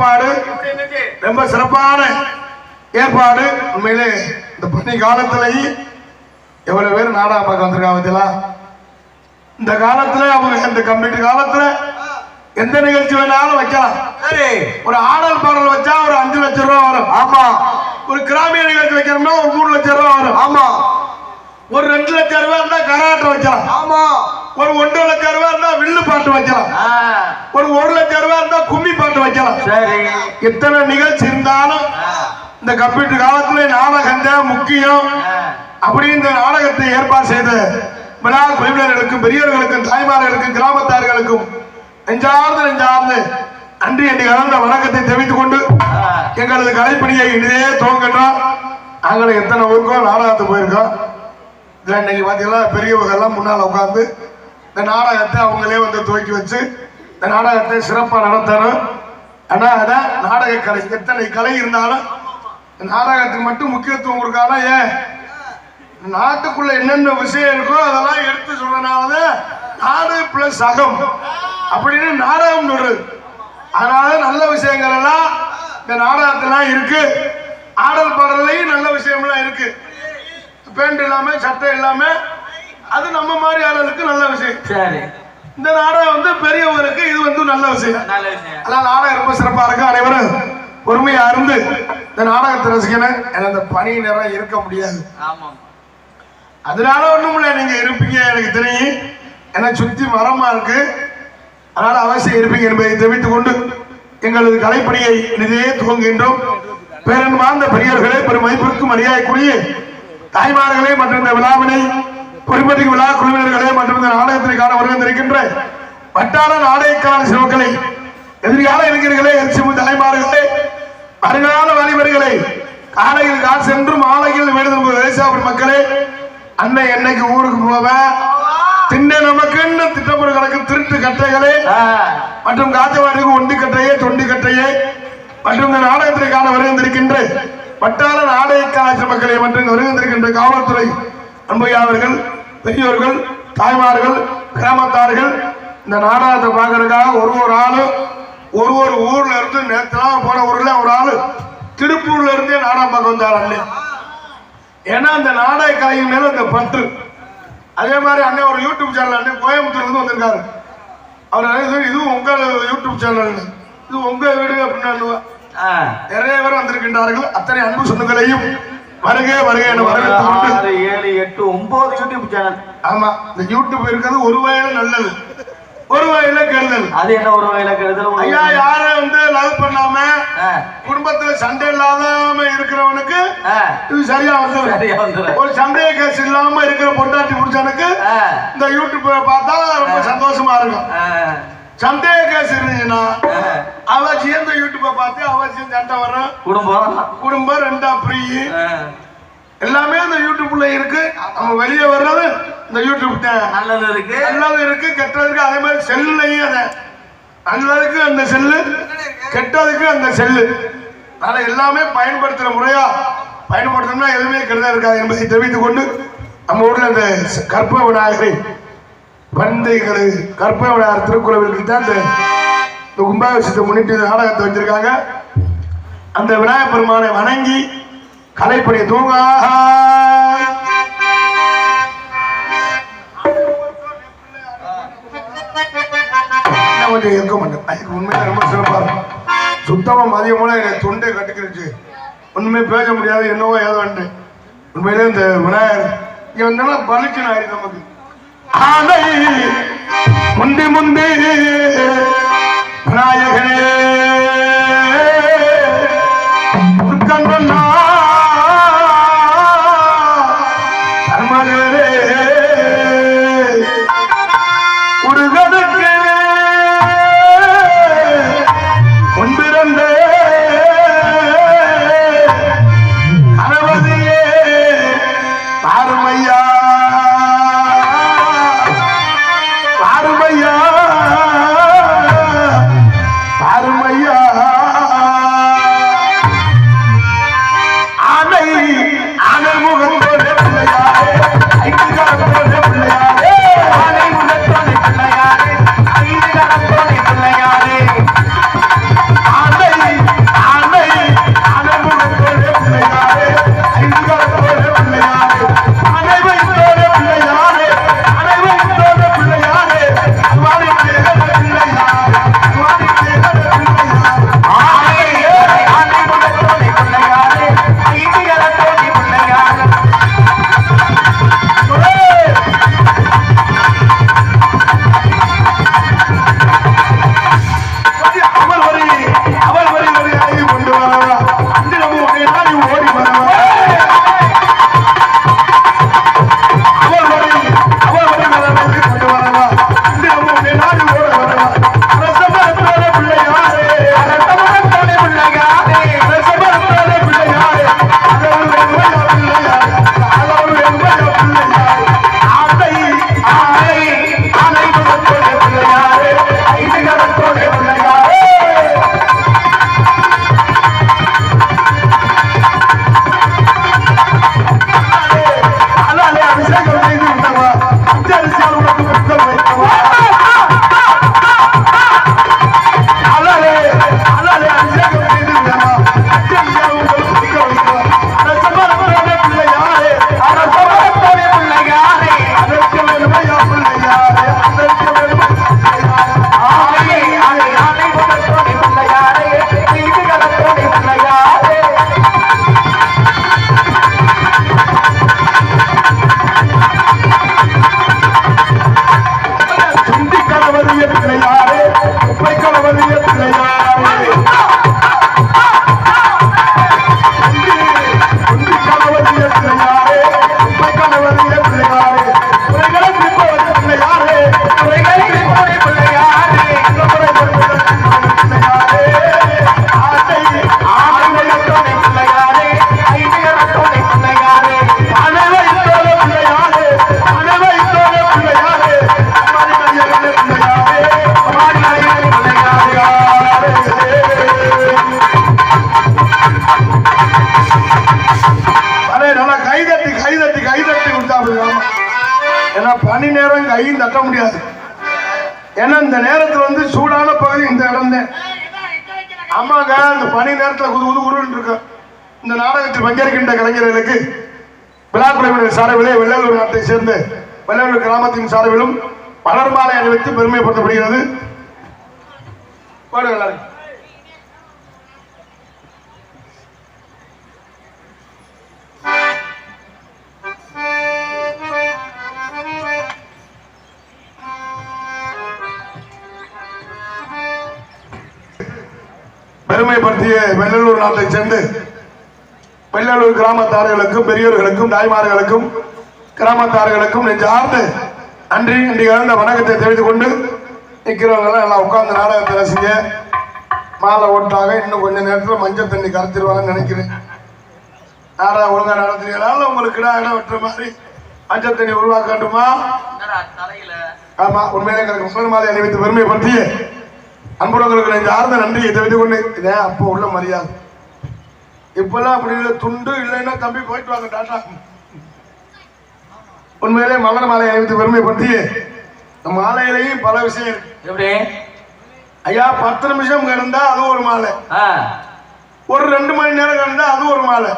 ஏற்பாடு ரொம்ப சிறப்பான ஏற்பாடு. உண்மையிலே இந்த பனி காலத்திலேயே எவ்வளவு பேர் நாடகம் பார்க்க வந்திருக்காங்க. இந்த காலத்துல அவங்க இந்த கம்ப்யூட்டர் காலத்துல எந்த நிகழ்ச்சி வேணாலும் வைக்கலாம். ஒரு ஆடல் பாடல் வச்சா ஒரு 5 லட்சம் ரூபாய் வரும். ஆமா. ஒரு கிராமிய நிகழ்ச்சி வைக்கணும்னா ஒரு 3 லட்சம் ரூபாய் வரும். ஆமா. ஒரு 2 லட்சம் ரூபாய் இருந்தா கராட்டம் வைக்கலாம். ஆமா. ஒரு 1 லட்சம் ரூபாய் இருந்தா வில்லு பாட்டு வைக்கலாம். ஒரு 1 லட்சம் ரூபாய் இருந்தா கும்மி பாட்டு வைக்கலாம். சரி. எத்தனை நிகழ்ச்சி இருந்தாலும் இந்த கம்ப்யூட்டர் காலத்துல நாடகம் தான் முக்கியம். அப்படி இந்த நாடகத்தை ஏற்பாடு செய்த விழா குழுவினர்களுக்கும் பெரியவர்களுக்கும் தாய்மார்களுக்கும் கிராமத்தார்களுக்கும் நெஞ்சார்ந்து நன்றி என்று கலந்த வணக்கத்தை தெரிவித்துக் கொண்டு எங்களது கலைப்பணியை இனிதே துவங்கன்றோம். நாங்கள் எத்தனை ஊருக்கோ நாடகத்துக்கு போயிருக்கோம். இதில் இன்னைக்கு பார்த்தீங்கன்னா பெரியவங்க எல்லாம் முன்னால் உட்காந்து இந்த நாடகத்தை அவங்களே வந்து துவக்கி வச்சு இந்த நாடகத்தை சிறப்பாக நடத்தணும். ஆனால் அதான் நாடக கலை எத்தனை கலை இருந்தாலும் நாடகத்துக்கு மட்டும் முக்கியத்துவம் கொடுக்காம ஏன் நாட்டுக்குள்ள என்னென்ன விஷயம் இருக்கோ அதெல்லாம் எடுத்து சொல்றதுனாலதான் நாடு பிளஸ் அகம் அப்படின்னு நாடகம் சொல்றது. அதனால நல்ல விஷயங்கள் எல்லாம் இந்த நாடகத்திலாம் இருக்கு. ஆடல் பாடலையும் நல்ல விஷயம்லாம் இருக்கு. பேண்ட் இல்லாம சட்டை இல்லாம அது நம்ம மாதிரி ஆடலுக்கு நல்ல விஷயம். சரி. இந்த நாடகம் வந்து பெரியவருக்கு இது வந்து நல்ல விஷயம். அதனால நாடகம் ரொம்ப சிறப்பா இருக்கு. அனைவரும் பொறுமையா இருந்து இந்த நாடகத்தை ரசிக்கணும். அந்த பனி நேரம் இருக்க முடியாது. அதனால ஒண்ணும் இல்ல, நீங்க இருப்பீங்க எனக்கு தெரியும். ஏன்னா சுத்தி மரமா இருக்கு. அதனால அவசியம் இருப்பீங்க என்பதை தெரிவித்துக் கொண்டு எங்களது கலைப்பணியை இதே துவங்குகின்றோம். பேரன்பார்ந்த பெரியவர்களே, பெருமதிப்பிற்கும் மரியாதைக்குரிய தாய்மார்களே மற்றும் இந்த விழாவினை பொறுப்பதிக்கு விழா குழுவினர்களே மற்றும் இந்த நாடகத்திற்கான வருகின்ற வட்டார நாடகக்கான சிவக்களை எதிர்கால இளைஞர்களே, எரிசிமு தாய்மார்களே, வருங்கால வாலிபர்களே, காலையில் கால் சென்று மாலையில் வேண்டுதல் விவசாய மக்களே, அன்னை என்னைக்கு ஊருக்கு போவேன் திண்ணை நமக்குன்னு திட்டப்பொருள் கணக்கு திருட்டு கட்டைகளே மற்றும் காத்தவாடிக்கு ஒண்டி கட்டையே தொண்டி கட்டையே மற்றும் இந்த நாடகத்திற்கான வருகின்ற வட்டார நாடக மக்களை மற்றும் வருகின்ற காவல்துறை அன்பையாளர்கள், பெரியோர்கள், தாய்மார்கள், கிராமத்தார்கள் இந்த நாடகத்தை பார்க்கறதுக்காக ஒரு ஆளும் ஒரு ஊர்ல இருந்து நேற்றுலாம் போன ஊர்ல ஒரு ஆளு திருப்பூர்ல இருந்தே நாடகம் பார்க்க வந்தார். ஏன்னா அந்த நாடக கலையின் மேல இந்த பற்று. அதே மாதிரி அண்ணன் ஒரு யூடியூப் சேனல் அண்ணன் கோயம்புத்தூர்ல இருந்து வந்திருக்காரு. அவர் இதுவும் உங்க யூடியூப் சேனல், இது உங்க வீடு அப்படின்னு நிறைய பேர் வந்திருக்கின்றார்கள். அத்தனை அன்பு சொந்தங்களையும் வருகை என வரவேற்று 7, 8, 9 யூடியூப் சேனல். ஆமா, இந்த யூடியூப் இருக்கிறது ஒரு வகையில நல்லது, ஒரு வகையில கெடுதல். அது என்ன ஒரு வகையில கெடுதல்? ஐயா, யார வந்து லவ் பண்ணாம குடும்பத்துல சண்டை இல்லாம இருக்கிறவனுக்கு இது சரியா வந்து ஒரு சண்டைய கேஸ் இல்லாம இருக்கிற பொண்டாட்டி புடிச்சனுக்கு இந்த யூடியூப் பார்த்தா ரொம்ப சந்தோஷமா இருக்கும். சந்தேக கேஸ் இருந்துச்சுன்னா அவசியம் இந்த யூடியூப்பை பார்த்து அவசியம் சண்டை வரும். குடும்பம் ரெண்டா ஃப்ரீ எல்லாமே அந்த யூடியூப்ல இருக்கு. நம்ம வெளியே வர்றது இந்த யூடியூப் தான். நல்லது இருக்கு கெட்டது இருக்கு. அதே மாதிரி செல்லுலையும் அதை நல்லதுக்கு அந்த செல்லு, கெட்டதுக்கு அந்த செல்லு. அதனால எல்லாமே பயன்படுத்துற முறையா பயன்படுத்தணும்னா எதுவுமே கெடுதல் இருக்காது என்பதை தெரிவித்துக் கொண்டு நம்ம ஊர்ல இந்த கற்ப விநாயகரை பந்தைகளை கற்ப விநாயகர் திருக்குறளுக்கு தான் இந்த கும்பாபிஷேகத்தை முன்னிட்டு நாடகத்தை வச்சிருக்காங்க. அந்த விநாயகர் பெருமானை வணங்கி கலைப்பணி தூங்க கொஞ்சம் இருக்க மாட்டேன். உண்மையில ரொம்ப சிறப்பா இருக்கும். சுத்தமா மதியம் போல எனக்கு தொண்டை கட்டுக்கிருச்சு. ஒண்ணுமே பேச முடியாது, என்னவோ ஏதோ உண்மையிலே இந்த விநாயகர் இங்க வந்தாலும் பலிச்சு ஆயிடுது நமக்கு. ஆனை முந்தி விநாயகனே அருமையா பனி நேரம் கையும் தட்ட முடியாது. ஏன்னா இந்த நேரத்தில் வந்து சூடான பகுதி இந்த இடம் தான். அம்மாங்க இந்த பனி நேரத்தில் குது குது குருன்னு இருக்கு. இந்த நாடகத்தில் பங்கேற்கின்ற கலைஞர்களுக்கு விழாக்குழுவினர் சார்பிலே வெள்ளலூர் நாட்டை சேர்ந்த வெள்ளலூர் கிராமத்தின் சார்பிலும் மலர் மாலை அணிவித்து பெருமைப்படுத்தப்படுகிறது. பெருமைப்படுத்திய வெள்ளலூர் நாட்டை சேர்ந்து வெள்ளலூர் கிராமத்தார்களுக்கும் பெரியோர்களுக்கும் தாய்மார்களுக்கும் கிராமத்தார்களுக்கும் நெஞ்சார்ந்து அன்றி இன்றைக்கு இழந்த வணக்கத்தை தெரிவித்துக் கொண்டு நிற்கிறவங்க எல்லாம் உட்கார்ந்து நாடகத்தை ரசிங்க. மாலை ஓட்டாக இன்னும் கொஞ்ச நேரத்தில் மஞ்சள் தண்ணி கரைச்சிருவாங்கன்னு நினைக்கிறேன். நாடகம் ஒழுங்கா நடத்துறீங்கனால உங்களுக்கு இடம் வெட்டுற மாதிரி மஞ்சள் தண்ணி உருவாக்கட்டுமா? ஆமா, உண்மையிலே எங்களுக்கு முதல் மாலை அணிவித்து பெருமைப்படுத்திய அன்புறவங்களுக்கு நெஞ்சார்ந்த நன்றியை தெரிவித்துக் கொண்டு இதான் அப்போ உள்ள மரியாதை. இப்பெல்லாம் அப்படி இல்லை, துண்டு இல்லைன்னா தம்பி போயிட்டு வாங்க டாட்டா. உண்மையிலே மலர் மாலை அணிவித்து பெருமைப்படுத்தி மாலையிலையும் பல விஷயம் இருக்கு. எப்படி ஐயா 10 நிமிஷம் கிடந்தா அது ஒரு மாலை, ஒரு 2 மணி நேரம் கிடந்தா அது ஒரு மாலை,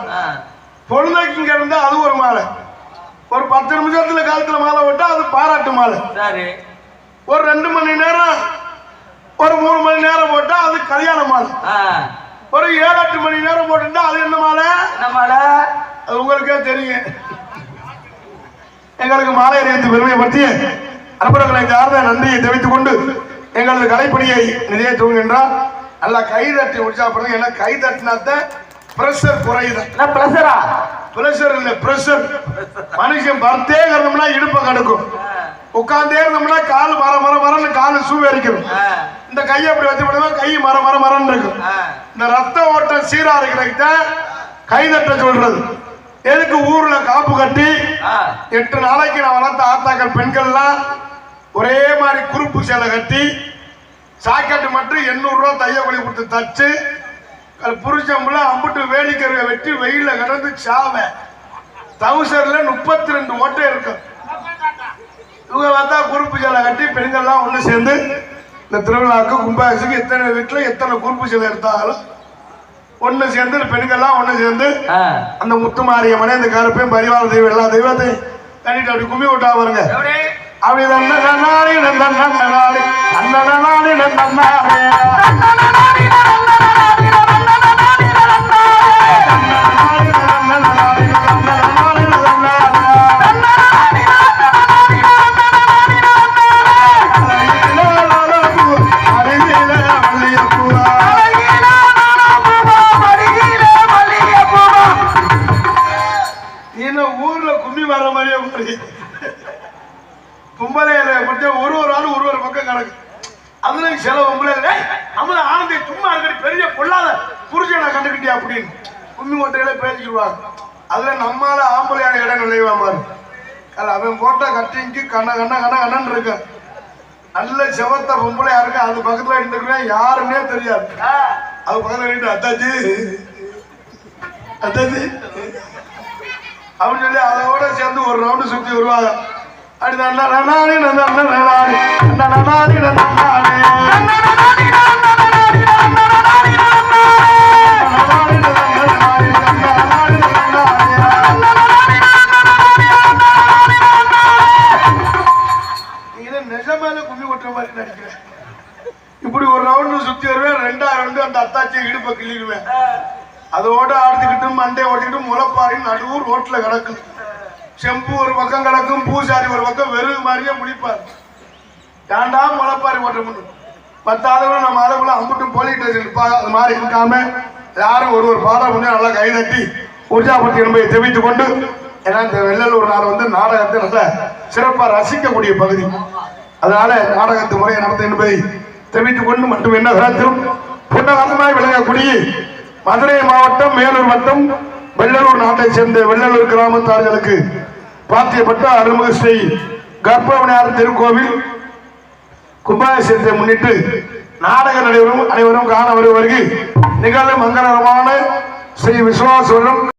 பொழுதைக்கும் கிடந்தா அது ஒரு மாலை, ஒரு 10 நிமிஷத்துல காலத்துல மாலை விட்டா அது பாராட்டு மாலை, ஒரு 2 மணி நேரம் ஒரு 3 மணி நேரம் போட்டா அது கல்யாண மாலை, ஒரு 7-8 மணி நேரம் போட்டுட்டா அது என்ன மாலை? அது உங்களுக்கே தெரியும். எங்களுக்கு மாலை அணிவித்து பெருமைப்படுத்தி அன்பர்களை சார்ந்த நன்றியை தெரிவித்துக் கொண்டு எங்களது கலைப்பணியை நிறைய தூங்குகின்றார். நல்லா கை தட்டி உற்சாகப்படுங்க. ஏன்னா கை தட்டினாத்தான் பிரஷர் குறையுது. பிரஷர் இல்ல பிரஷர். மனுஷன் பர்த்தே இருந்தோம்னா இடுப்பை கடுக்கும், உட்கார்ந்தே இருந்தோம்னா கால் மரன்னு காலு சூவரிக்கணும். இந்த கையை அப்படி வச்சு போடுவோம், கை மரன்னு இருக்கும். இந்த ரத்த ஓட்டம் சீரா இருக்கிற கை தட்ட சொல்றது. எதுக்கு ஊர்ல காப்பு கட்டி 8 நாளைக்கு நான் வளர்த்த ஆத்தாக்கள் பெண்கள்லாம் ஒரே மாதிரி குறுப்பு சேலை கட்டி சாக்கெட்டு மட்டும் 800 ரூபா தையக்கூலி கொடுத்து தச்சு புருஷம்புல அம்புட்டு வேலிக்கருவை வெட்டி வெயில கிடந்து சாவ தவுசர்ல 32 ஓட்டை இருக்கும். இவங்க பார்த்தா குறுப்பு சேலை கட்டி பெண்கள்லாம் ஒண்ணு சேர்ந்து இந்த திருவிழாவுக்கு கும்பாபிஷேகம் எத்தனை வீட்டுல எத்தனை குறுப்பு சேலை எடுத்தாலும் ஒண்ணு சேர்ந்து பெண்கள்லாம் ஒண்ணு சேர்ந்து அந்த முத்து மாரியம்மனே இந்த கருப்பையும் பரிவார தெய்வம் எல்லா தெய்வத்தையும் தண்ணிட்டு அப்படி கும்மி விட்டா பாருங்க. அப்படி ஊர்ல கும்மி வர்ற மாதிரியே பொம்பளையில மட்டும் ஒரு ஆள் ஒரு பக்கம் கணக்கு. அதுல சில பொம்பளை நம்மள ஆனந்தி சும்மா இருக்கடி பெரிய அப்படின்னு கும்மி மொட்டையில பேசிக்கிடுவாங்க. அதுல நம்மால ஆம்பளையான இடம் நுழைவான் பாரு. அவன் போட்ட கட்டிங்க்கு கண்ணன்னு இருக்கு. நல்ல செவத்த பொம்பளையா இருக்கு. அது பக்கத்துல இருந்துக்கிறேன் யாருன்னே தெரியாது. அது பக்கத்துல இருந்து அத்தாச்சி அத்தாச்சி அப்படின்னு சொல்லி அதோட சேர்ந்து ஒரு ரவுண்டு சுத்தி வருவாங்க. அப்படி நிஜமால கும்மி கொட்டுற மாதிரி நடிக்கிறேன். இப்படி ஒரு ரவுண்டு சுத்தி வருவேன். 2வது ரவுண்டு அந்த அத்தாச்சியை இடுப்பை கிள்ளிடுவேன். அதோட ஆடுத்துக்கிட்டு மண்டையை ஓட்டிக்கிட்டு முளைப்பாரின் நடுவு ரோட்ல கிடக்கும். செம்பு ஒரு பக்கம் கிடக்கும், பூசாரி ஒரு பக்கம் வெறும் மாதிரியே முடிப்பார். ஏண்டா முளைப்பாரி ஓட்ட முடியும். 10 ஆளுகளும் நம்ம ஆளுக்குள்ள அம்புட்டும் போலீஸ் ஸ்டேஷன் இருப்பாங்க. அது மாதிரி இருக்காம யாரும் ஒரு பாடம் பண்ணி நல்லா கைதட்டி உற்சாகப்படுத்தி என்பதை தெரிவித்துக் கொண்டு, ஏன்னா இந்த வெள்ளலூர் நாள் வந்து நாடகத்தை நல்ல சிறப்பாக ரசிக்கக்கூடிய பகுதி. அதனால நாடகத்து முறையை நடத்த என்பதை தெரிவித்துக் கொண்டு மட்டும் என்ன காலத்திலும் புன்னகரமாய் விளங்கக்கூடிய மதுரை மாவட்டம் மேலூர் வட்டம் வெள்ளலூர் நாட்டை சேர்ந்த வெள்ளலூர் கிராமத்தார்களுக்கு பாத்தியப்பட்ட அருள்மிகு ஸ்ரீ கர்ப்பவனியார் திருக்கோவில் கும்பாபிஷேகத்தை முன்னிட்டு நாடக நடைபெறும். அனைவரும் காண வருவதற்கு நிகழ்வு மங்களகரமான ஸ்ரீ விஸ்வாசவரம்